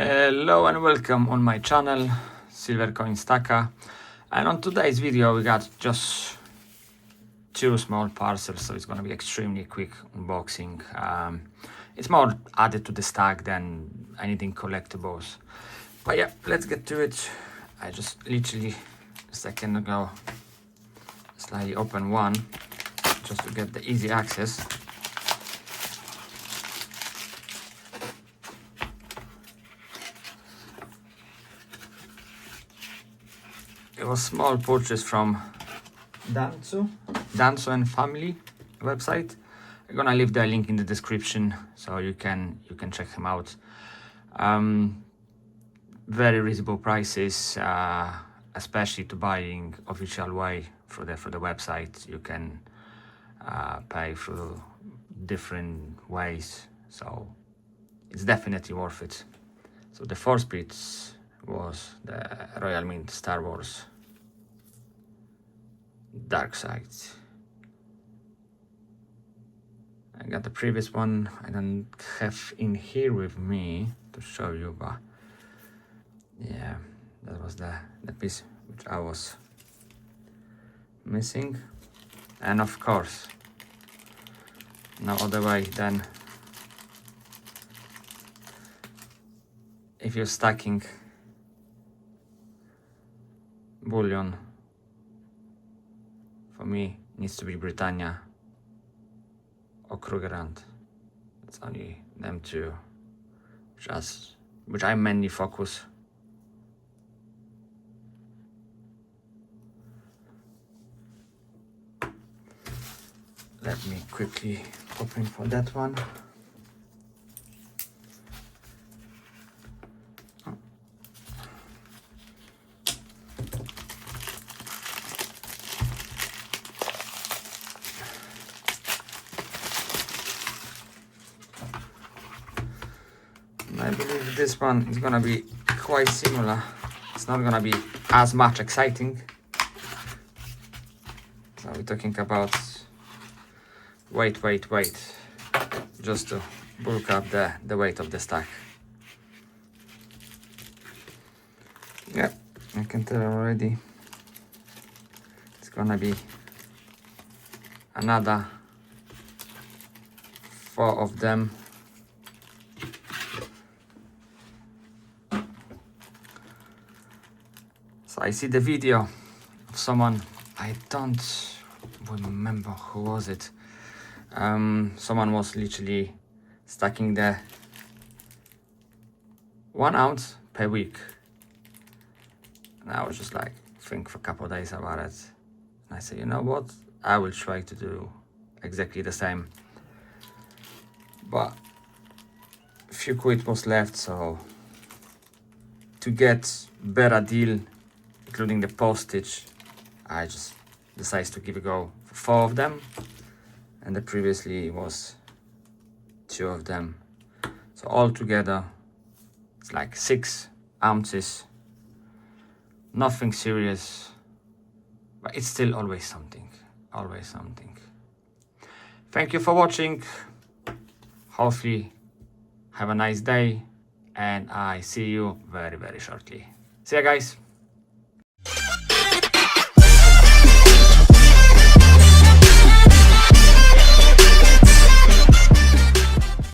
Hello and welcome on my channel, Silver Coin Stacker. And on today's video we got just two small parcels, so it's gonna be extremely quick unboxing. It's more added to the stack than anything collectibles. But yeah, let's get to it. I just literally a second ago slightly opened one just to get the easy access. It was small purchase from Dancu and family website. I'm gonna leave the link in the description so you can check him out. Very reasonable prices, especially to buying official way for the website. You can pay through different ways, so it's definitely worth it. So the first bits was the Royal Mint Star Wars Dark Side. I got the previous one. I don't have in here with me to show you, but yeah, that was the piece which I was missing. And of course, no other way than if you're stacking Bullion, for me needs to be Britannia or Krugerrand. It's only them two which I mainly focus. Let me quickly pop in for that one. I believe this one is gonna be quite similar. It's not gonna be as much exciting. So we're talking about weight, just to bulk up the weight of the stack. Yeah, I can tell already. It's gonna be another 4 of them. So I see the video of someone, I don't remember who was it. Someone was literally stacking the 1 ounce per week. And I was just like, think for a couple of days about it. And I said, you know what? I will try to do exactly the same. But a few quid was left, so to get better deal, including the postage, I just decided to give a go for 4 of them, and the previously was 2 of them. So all together it's like 6 ounces. Nothing serious, but it's still always something. Thank you for watching. Hopefully have a nice day, and I see you very shortly. See ya, guys.